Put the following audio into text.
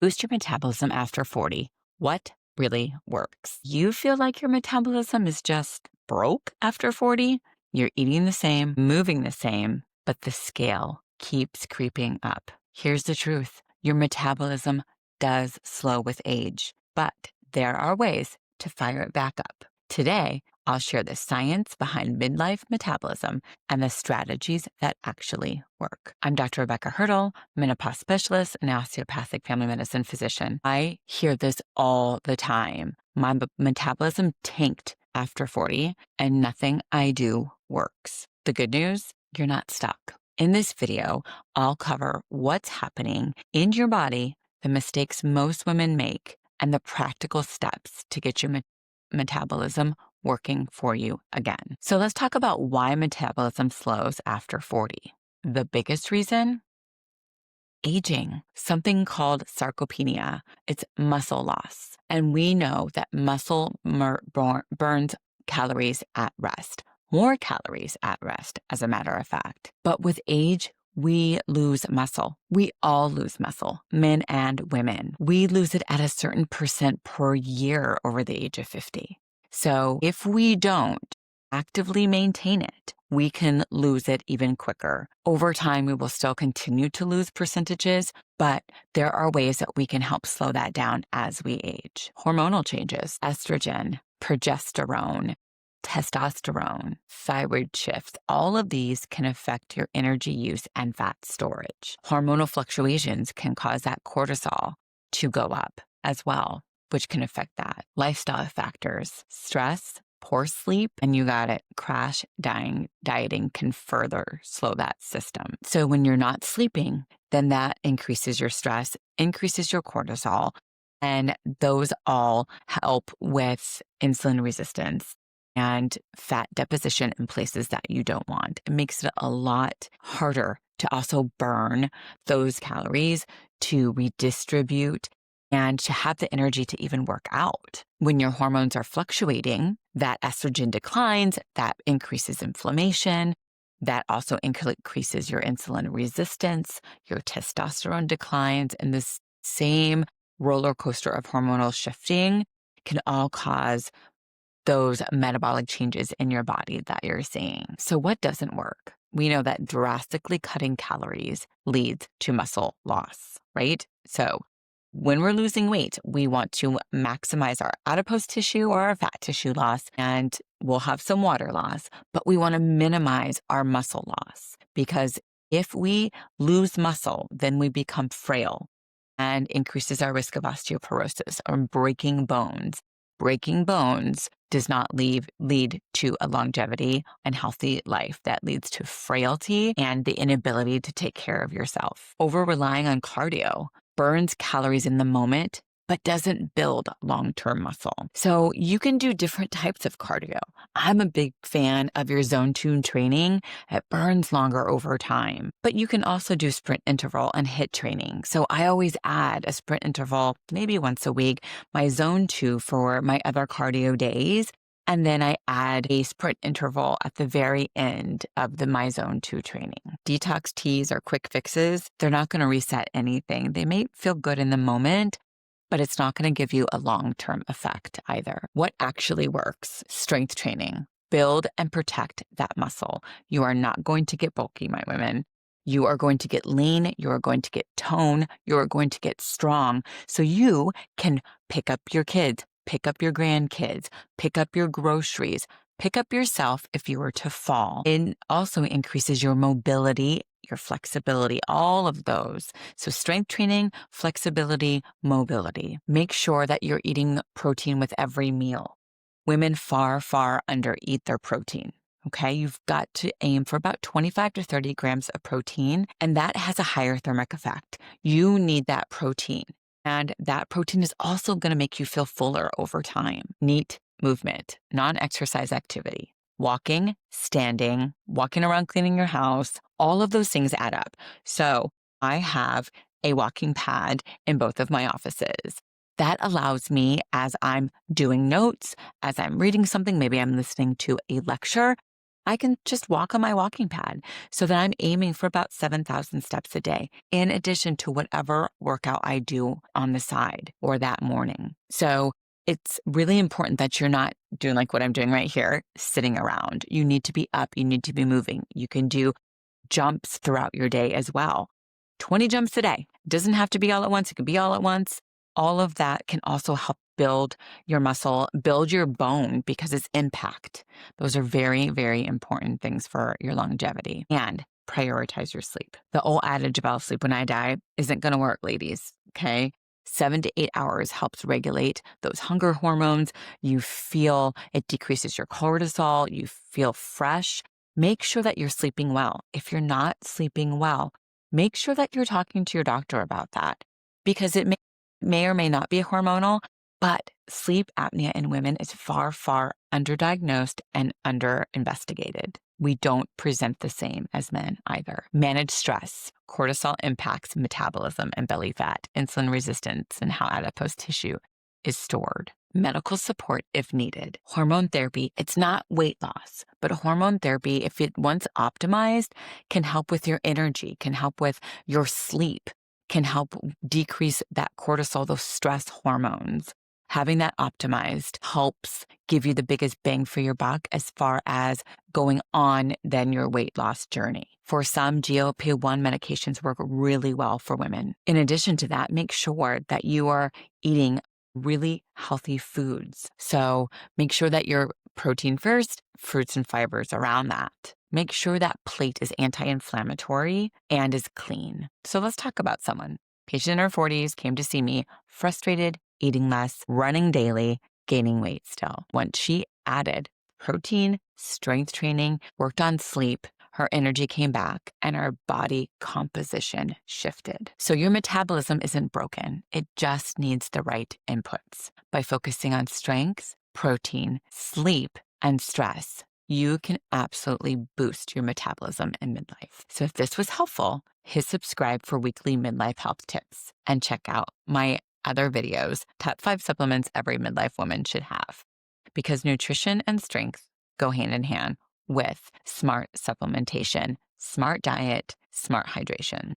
boost your metabolism after 40. What really works? You feel like your metabolism is just broke after 40? You're eating the same, moving the same, but the scale keeps creeping up. Here's the truth. Your metabolism does slow with age, but there are ways to fire it back up. Today, I'll share the science behind midlife metabolism and the strategies that actually work. I'm Dr. Rebecca Hertel, menopause specialist and osteopathic family medicine physician. I hear this all the time. My metabolism tanked after 40 and nothing I do works. The good news, you're not stuck. In this video, I'll cover what's happening in your body, the mistakes most women make, and the practical steps to get your metabolism working for you again. So let's talk about why metabolism slows after 40. The biggest reason? Aging, something called sarcopenia. It's muscle loss. And we know that muscle burns calories at rest, more calories at rest, as a matter of fact. But with age, we lose muscle. We all lose muscle, men and women. We lose it at a certain percent per year over the age of 50. So if we don't actively maintain it, we can lose it even quicker. Over time, we will still continue to lose percentages, but there are ways that we can help slow that down as we age. Hormonal changes, estrogen, progesterone, testosterone, thyroid shifts, all of these can affect your energy use and fat storage. Hormonal fluctuations can cause that cortisol to go up as well, which can affect that. Lifestyle factors, stress, poor sleep, and you got it, crash dieting can further slow that system. So when you're not sleeping, then that increases your stress, increases your cortisol, and those all help with insulin resistance and fat deposition in places that you don't want. It makes it a lot harder to also burn those calories, to redistribute, and to have the energy to even work out. When your hormones are fluctuating, that estrogen declines, that increases inflammation, that also increases your insulin resistance, your testosterone declines, and this same roller coaster of hormonal shifting can all cause those metabolic changes in your body that you're seeing. So what doesn't work? We know that drastically cutting calories leads to muscle loss, right? So when we're losing weight, we want to maximize our adipose tissue or our fat tissue loss, and we'll have some water loss, but we want to minimize our muscle loss, because if we lose muscle, then we become frail and increases our risk of osteoporosis or breaking bones. Breaking bones does not lead to a longevity and healthy life. That leads to frailty and the inability to take care of yourself. Over relying on cardio burns calories in the moment, but doesn't build long-term muscle. So you can do different types of cardio. I'm a big fan of your zone 2 training. It burns longer over time, but you can also do sprint interval and HIIT training. So I always add a sprint interval, maybe once a week, my zone 2 for my other cardio days. And then I add a sprint interval at the very end of my zone 2 training. Detox teas or quick fixes, they're not going to reset anything. They may feel good in the moment, but it's not going to give you a long-term effect either. What actually works? Strength training. Build and protect that muscle. You are not going to get bulky, my women. You are going to get lean. You are going to get tone. You are going to get strong. So you can pick up your kids, pick up your grandkids, pick up your groceries, pick up yourself if you were to fall. It also increases your mobility, your flexibility, all of those. So strength training, flexibility, mobility. Make sure that you're eating protein with every meal. Women far undereat their protein. Okay, you've got to aim for about 25 to 30 grams of protein, and that has a higher thermic effect. You need that protein, and that protein is also going to make you feel fuller over time. Neat movement, non-exercise activity. Walking, standing, walking around cleaning your house, all of those things add up. So I have a walking pad in both of my offices. That allows me, as I'm doing notes, as I'm reading something, maybe I'm listening to a lecture, I can just walk on my walking pad so that I'm aiming for about 7,000 steps a day, in addition to whatever workout I do on the side or that morning. So it's really important that you're not doing like what I'm doing right here, sitting around. You need to be up, you need to be moving. You can do jumps throughout your day as well. 20 jumps a day. Doesn't have to be all at once. It can be all at once. All of that can also help build your muscle, build your bone because it's impact. Those are very, very important things for your longevity. And prioritize your sleep. The old adage about sleep when I die isn't going to work, ladies. Okay. 7 to 8 hours helps regulate those hunger hormones. You feel it decreases your cortisol. You feel fresh. Make sure that you're sleeping well. If you're not sleeping well, make sure that you're talking to your doctor about that because it may or may not be hormonal, but sleep apnea in women is far, far underdiagnosed and under-investigated. We don't present the same as men either. Manage stress. Cortisol impacts metabolism and belly fat, insulin resistance, and how adipose tissue is stored. Medical support if needed. Hormone therapy, it's not weight loss, but hormone therapy, if it once optimized, can help with your energy, can help with your sleep, can help decrease that cortisol, those stress hormones. Having that optimized helps give you the biggest bang for your buck as far as going on than your weight loss journey. For some, GLP-1 medications work really well for women. In addition to that, make sure that you are eating really healthy foods. So make sure that you're protein first, fruits and fibers around that. Make sure that plate is anti-inflammatory and is clean. So let's talk about someone. Patient in her 40s came to see me, frustrated, eating less, running daily, gaining weight still. Once she added protein, strength training, worked on sleep, her energy came back and her body composition shifted. So your metabolism isn't broken. It just needs the right inputs. By focusing on strength, protein, sleep, and stress, you can absolutely boost your metabolism in midlife. So if this was helpful, hit subscribe for weekly midlife health tips and check out my other videos, top 5 supplements every midlife woman should have. Because nutrition and strength go hand in hand with smart supplementation, smart diet, smart hydration.